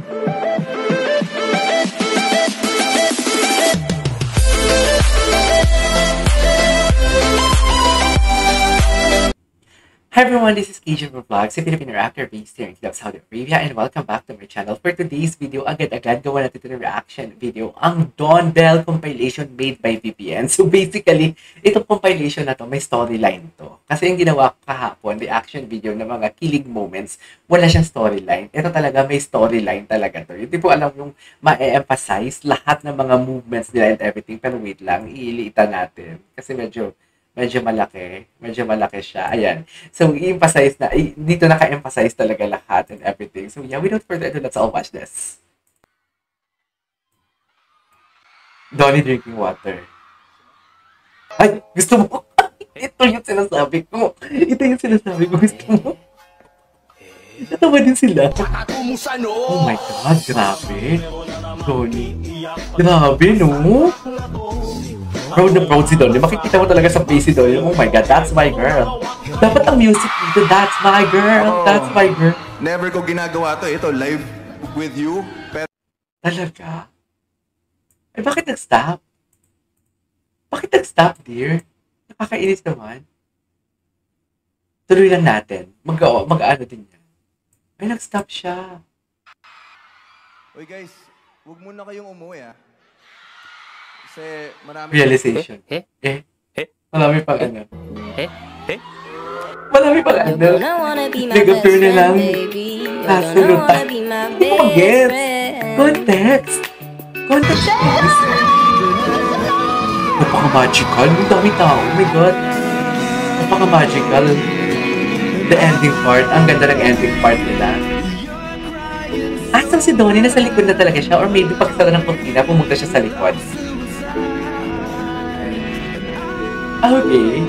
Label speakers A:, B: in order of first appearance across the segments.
A: Hi everyone, this is KJ Vlogs, a Filipino actor based here in Saudi Arabia, and welcome back to my channel. For today's video, agad-agad gawa natin ito ng reaction video, ang Dawn Bell compilation made by VPN. So basically, itong compilation na to, may storyline to. Kasi yung ginawa ko kahapon, reaction video ng mga kilig moments, wala siyang storyline. Ito talaga, may storyline talaga to. Hindi po alam yung ma-emphasize lahat ng mga movements nila and everything. Pero wait lang, iilitan natin. Kasi medyo malaki siya. Ayan. So, i-emphasize na, dito naka-emphasize talaga lahat and everything. So, yeah, without further ado, let's all watch this. Donnie drinking water. Ay, gusto mo? Ito yung sinasabi ko. Gusto mo? Natawa din sila. Oh my God, grabe. Donnie. Grabe, no? Proud na proud si Donnie. Makikita mo talaga sa face si Donnie. Oh my God, that's my girl. Dapat ang music dito, that's my girl. That's my girl.
B: Never ko ginagawa to. Ito, live with you. Pero...
A: Talaga? Eh, bakit nag-stop? Bakit nag-stop, dear? Nakakainis naman. Tuloy lang natin. Mag-ano din yan. Ay, nag-stop siya.
B: Uy guys, huwag muna kayong umuwi Kasi marami...
A: Realization. Marami pang ano. Marami pang ano. Nag-appear na lang. Kasulot. Hindi ko mag-get. Context. Context is... Napaka-magical. Ang dami tao. Oh my God. Napaka-magical. The ending part. Ang ganda ng ending part nila. Asang si Donnie, nasa likod na talaga siya, or maybe pagsara ng kurtina, pumunta siya sa likod. Okay.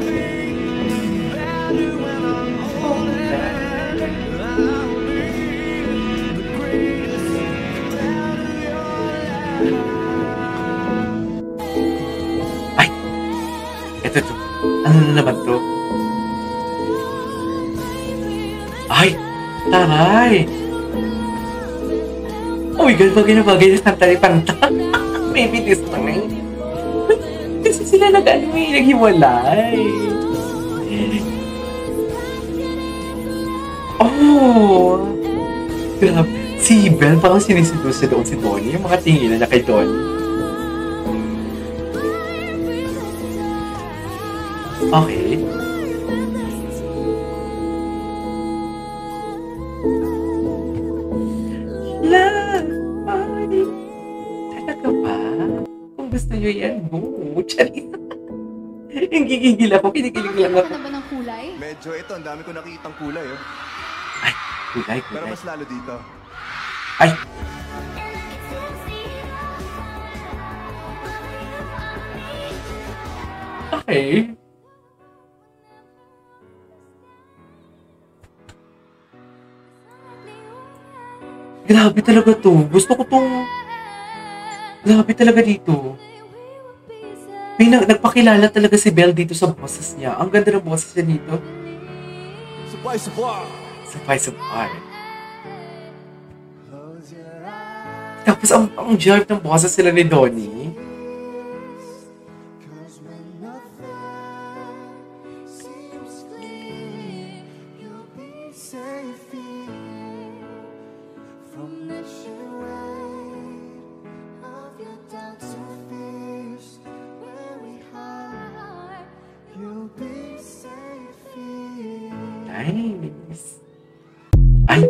A: Ay! Ito. Ano na naman to? Ay! Taray! Oh my God, bagay na santali panta. Maybe this time. Kasi sila naghiwalay. Oh! Grabe. Si Belle, parang siniseduce doon si Donnie. Yung mga tingin na kay Donnie. Okay. Talaga ba? Kung gusto nyo yan, go. Charis. Yung gigigil ako, kinikilig lang ako.
C: Ano ba ng kulay?
B: Medyo ito, ang dami ko nakikitang kulay
A: Ay, kulay.
B: Pero mas lalo dito.
A: Ay! Okay. Grabe talaga to. Gusto ko tong... Grabe talaga dito. May nagpakilala talaga si Belle dito sa boses niya. Ang ganda ng boses niya dito. Supply. Tapos ang jive ng boses sila ni Donnie. Nice. Ay.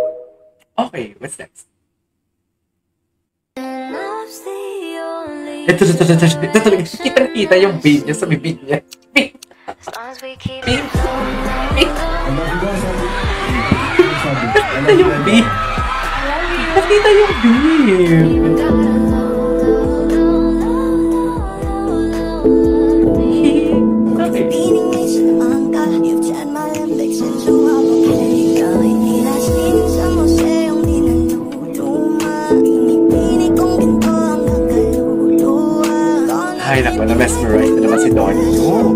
A: Okay, what's next? Ito talaga. Kita yung beat niya sa bibig niya. Beat. Nakita yung beat. Nakita yung beat. Ay, naku, na-mesmerize na naman si Donnie. Oh.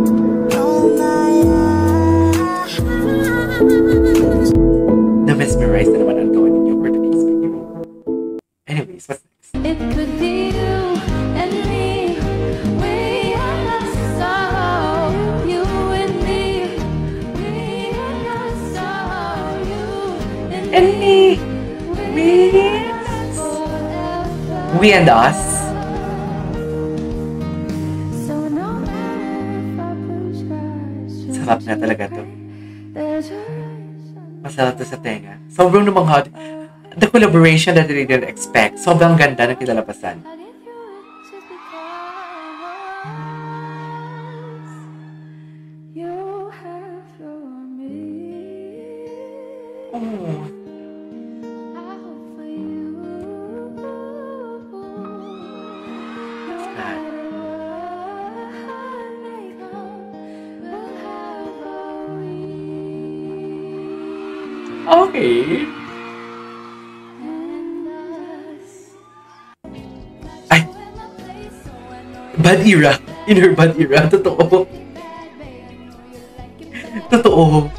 A: Na-mesmerize na naman ang Donnie for today's video. We and Us. Sarap na talaga to. Masarap to sa tenga. Sobrang lumanghod. The collaboration that they didn't expect. Sobrang ganda ng kinalabasan. Oh. Okay. Ay! Bad era. In her bad era. Totoo. Totoo.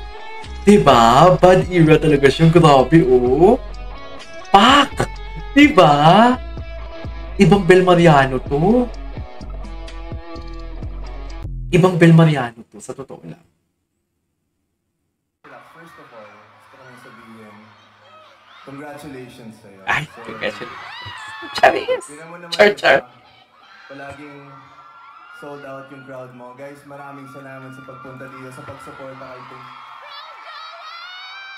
A: Diba? Bad era talaga siyang grabe, oh. Pak! Diba? Ibang Bel Mariano to. Ibang Bel Mariano to, sa totoo lang.
B: First of all, gusto ko sabihin, congratulations sa'yo.
A: Ay, congratulations. Charis! Char.
B: Palaging sold out yung crowd mo. Guys, maraming salamat sa pagpunta dito, sa pagsuporta kay Pink.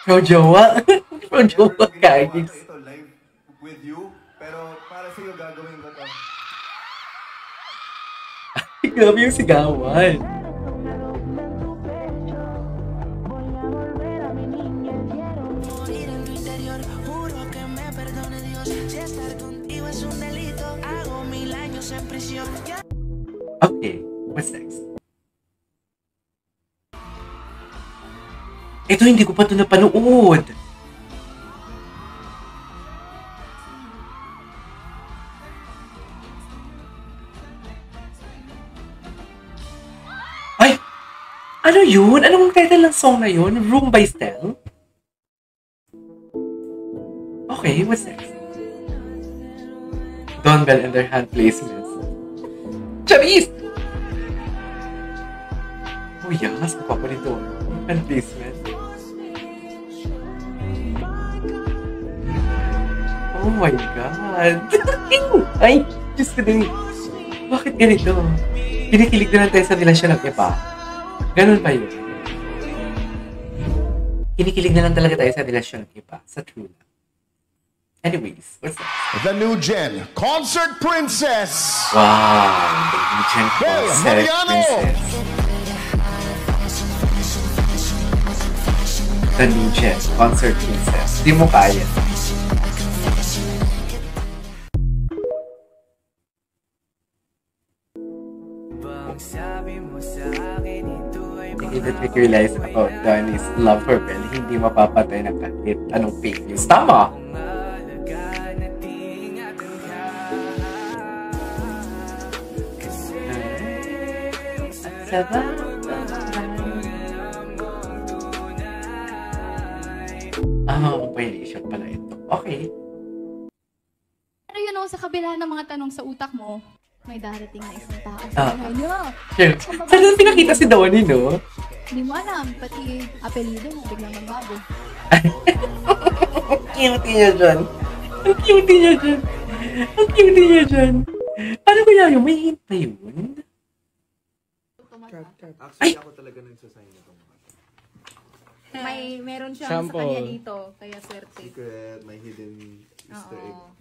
A: Pro jowa. Pro jowa, guys.
B: Ito, live with you, pero para sa'yo gagawin ko to.
A: Grabe yung sigawan. Okay, what's next? Ito, hindi ko pa ito napanood. Ay! Ano yun? Anong title ng song na yun? Room by Stell? Okay, what's next? Don Bell and their hand placements. Charis! Oh yes, magpapalit ito. Hand placement. Oh my God! Ay! Diyos ko din. Bakit ganito? Pinikilig na lang tayo sa relasyon ng iba. Ganun ba yun? Kinikilig na lang talaga tayo sa relasyon ng iba. Sa true love. Anyways, what's that?
C: The new gen concert princess.
A: Wow! The new gen
C: Bel
A: concert
C: Mariano.
A: princess. The new gen concert princess. Di mo kaya. Thinking that we realize about Donnie's love for Bel, hindi mapapatay ng kahit anong fake news. Tama! Compilation pala ito. Okay.
D: Pero yun sa kabila ng mga tanong sa utak mo, may darating na isang tao
A: Ah.
D: sa buhay niyo.
A: Sure. Saan doon pinakita si Donnie, no?
D: Hindi mo alam, pati apelido mo biglang magbago.
A: Ang cute niya dyan. Ang cute niya dyan. Ang cute niya dyan. Paano kaya yun? May hint pa yun? Ay!
B: Ako talaga nagsasign na itong
E: Meron siyang sa kanya dito, kaya swerte.
B: secret, may hidden Easter egg.
E: Oo.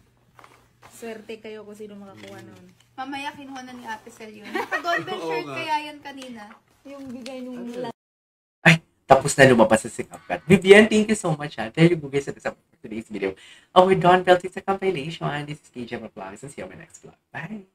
E: Swerte kayo kung sino makakuha nun.
D: Mamaya kinuha na ni Ate Sel yun. Naka-golden shirt kaya yan kanina.
E: Yung bigay nung
A: Ay! Tapos na lumabas sa Sing Up Cut. Vivian, thank you so much. There you go guys at for today's video. Our Dawn Belt is a compilation. This is KJ Vlogs and see you on my next vlog. Bye!